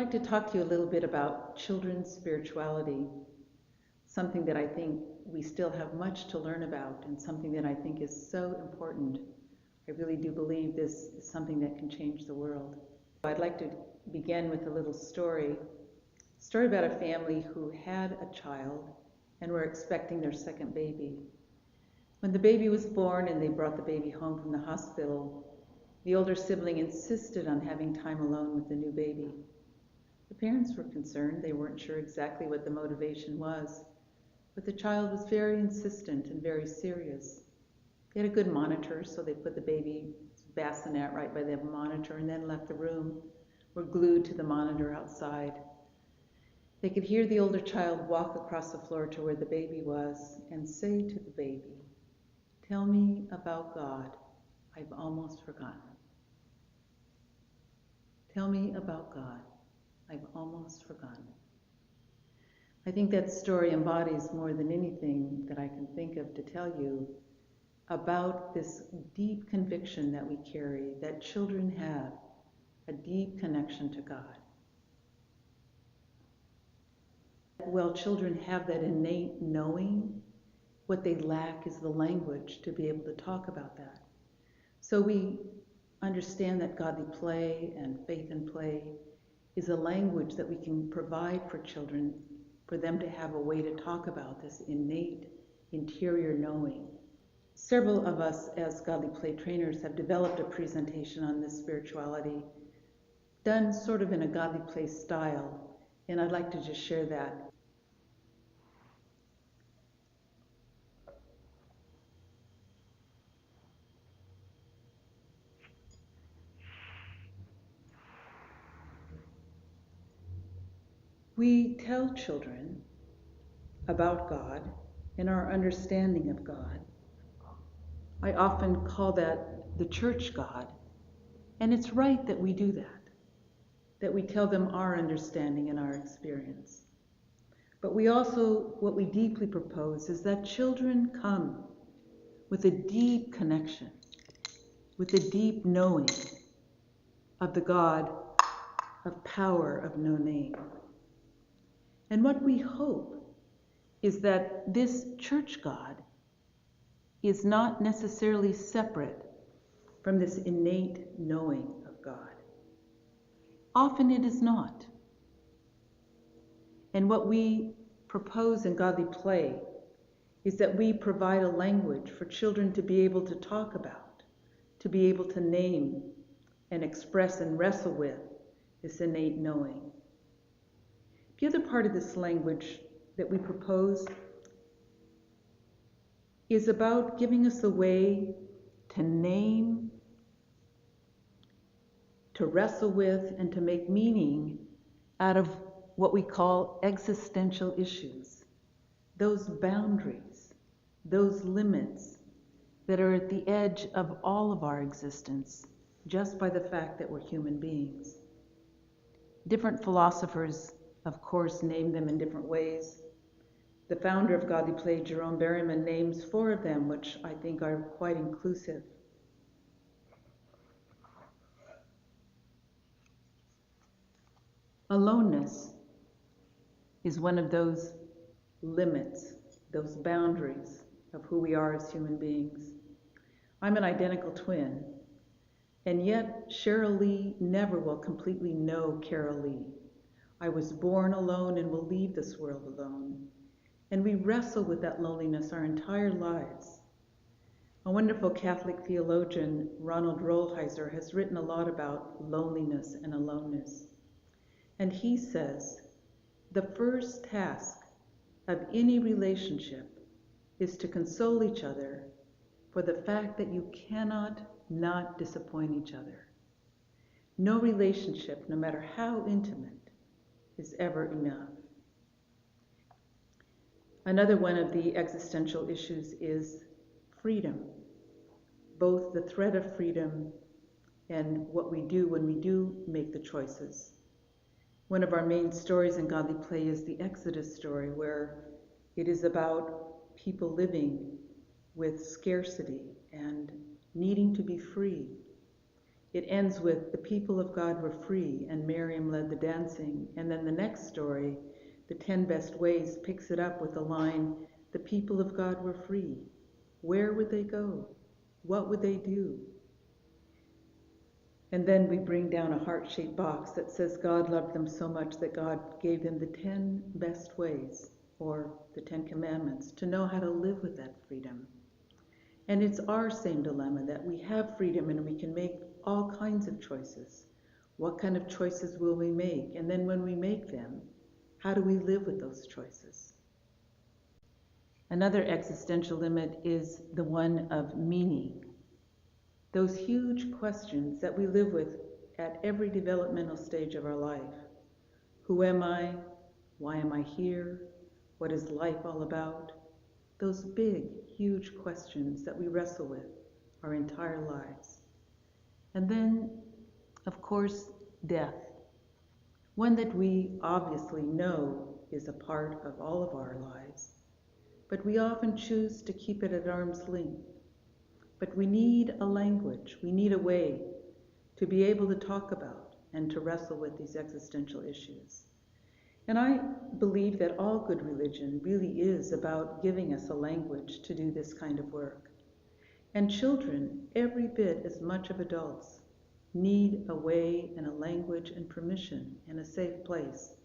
like to talk to you a little bit about children's spirituality, something that I think we still have much to learn about and something that I think is so important. I really do believe this is something that can change the world. I'd like to begin with a little story about a family who had a child and were expecting their second baby. When the baby was born and they brought the baby home from the hospital, the older sibling insisted on having time alone with the new baby. The parents were concerned. They weren't sure exactly what the motivation was, but the child was very insistent and very serious. They had a good monitor, so they put the baby's bassinet right by the monitor and then left the room, were glued to the monitor outside. They could hear the older child walk across the floor to where the baby was and say to the baby, "Tell me about God. I've almost forgotten. Tell me about God. I've almost forgotten." I think that story embodies more than anything that I can think of to tell you about this deep conviction that we carry, that children have a deep connection to God. Well, children have that innate knowing. What they lack is the language to be able to talk about that. So we understand that godly play and faith and play is a language that we can provide for children, for them to have a way to talk about this innate interior knowing. Several of us as godly play trainers have developed a presentation on this spirituality, done sort of in a godly play style, and I'd like to just share that. We tell children about God and our understanding of God. I often call that the church God, and it's right that we do that we tell them our understanding and our experience. But what we deeply propose is that children come with a deep connection, with a deep knowing of the God of power of no name. And what we hope is that this church God is not necessarily separate from this innate knowing of God. Often it is not. And what we propose in godly play is that we provide a language for children to be able to talk about, to be able to name and express and wrestle with this innate knowing. The other part of this language that we propose is about giving us a way to name, to wrestle with, and to make meaning out of what we call existential issues, those boundaries, those limits that are at the edge of all of our existence, just by the fact that we're human beings. Different philosophers, of course, name them in different ways. The founder of Godly Play, Jerome Berryman, names 4 of them, which I think are quite inclusive. Aloneness is one of those limits, those boundaries of who we are as human beings. I'm an identical twin, and yet Cheryl Lee never will completely know Carol Lee. I was born alone and will leave this world alone. And we wrestle with that loneliness our entire lives. A wonderful Catholic theologian, Ronald Rolheiser, has written a lot about loneliness and aloneness. And he says, the first task of any relationship is to console each other for the fact that you cannot not disappoint each other. No relationship, no matter how intimate, is ever enough. Another one of the existential issues is freedom, both the threat of freedom and what we do when we do make the choices. One of our main stories in Godly Play is the Exodus story, where it is about people living with scarcity and needing to be free. It ends with, the people of God were free, and Miriam led the dancing. And then the next story, the 10 Best Ways, picks it up with the line, the people of God were free. Where would they go? What would they do? And then we bring down a heart-shaped box that says God loved them so much that God gave them the 10 best ways, or the 10 commandments, to know how to live with that freedom. And it's our same dilemma, that we have freedom and we can make all kinds of choices. What kind of choices will we make? And then when we make them, how do we live with those choices? Another existential limit is the one of meaning. Those huge questions that we live with at every developmental stage of our life. Who am I? Why am I here? What is life all about? Those big, huge questions that we wrestle with our entire lives. And then, of course, death. One that we obviously know is a part of all of our lives, but we often choose to keep it at arm's length. But we need a language, we need a way to be able to talk about and to wrestle with these existential issues. And I believe that all good religion really is about giving us a language to do this kind of work. And children, every bit as much of adults, need a way and a language and permission and a safe place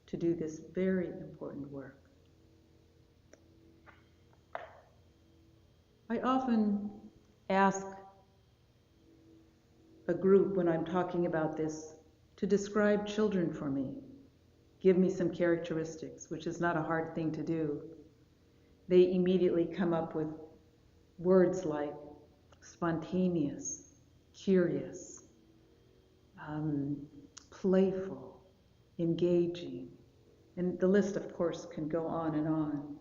to do this very important work. I often ask a group when I'm talking about this to describe children for me. Give me some characteristics, which is not a hard thing to do. They immediately come up with words like spontaneous, curious, playful, engaging, and the list, of course, can go on and on.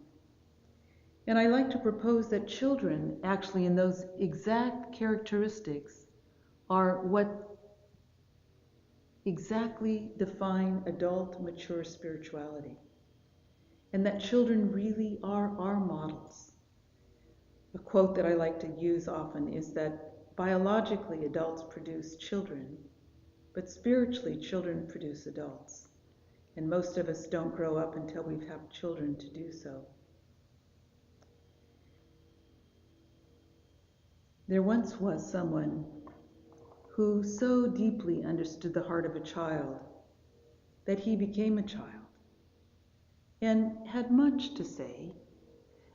And I like to propose that children, actually in those exact characteristics, are what exactly define adult, mature spirituality. And that children really are our models. A quote that I like to use often is that biologically adults produce children, but spiritually children produce adults. And most of us don't grow up until we've had children to do so. There once was someone who so deeply understood the heart of a child that he became a child and had much to say.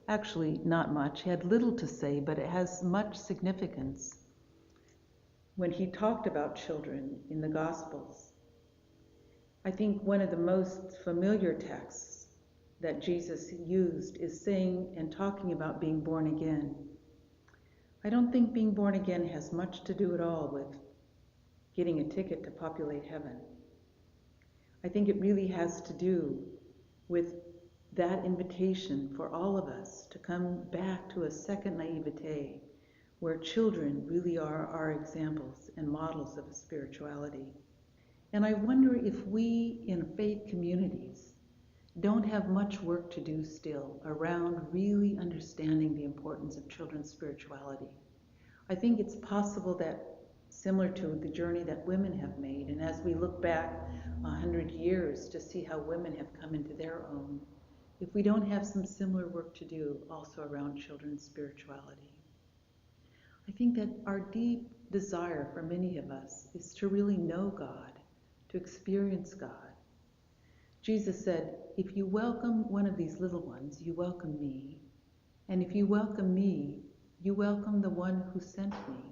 Actually, not much. He had little to say, but it has much significance when he talked about children in the Gospels. I think one of the most familiar texts that Jesus used is saying and talking about being born again. I don't think being born again has much to do at all with getting a ticket to populate heaven. I think it really has to do with that invitation for all of us to come back to a second naivete, where children really are our examples and models of spirituality. And I wonder if we in faith communities don't have much work to do still around really understanding the importance of children's spirituality. I think it's possible that, similar to the journey that women have made, and as we look back 100 years to see how women have come into their own, if we don't have some similar work to do also around children's spirituality. I think that our deep desire for many of us is to really know God, to experience God. Jesus said, if you welcome one of these little ones, you welcome me. And if you welcome me, you welcome the one who sent me.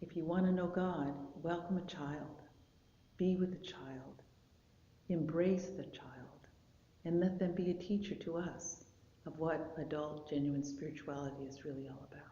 If you want to know God, welcome a child. Be with a child. Embrace the child. And let them be a teacher to us of what adult, genuine spirituality is really all about.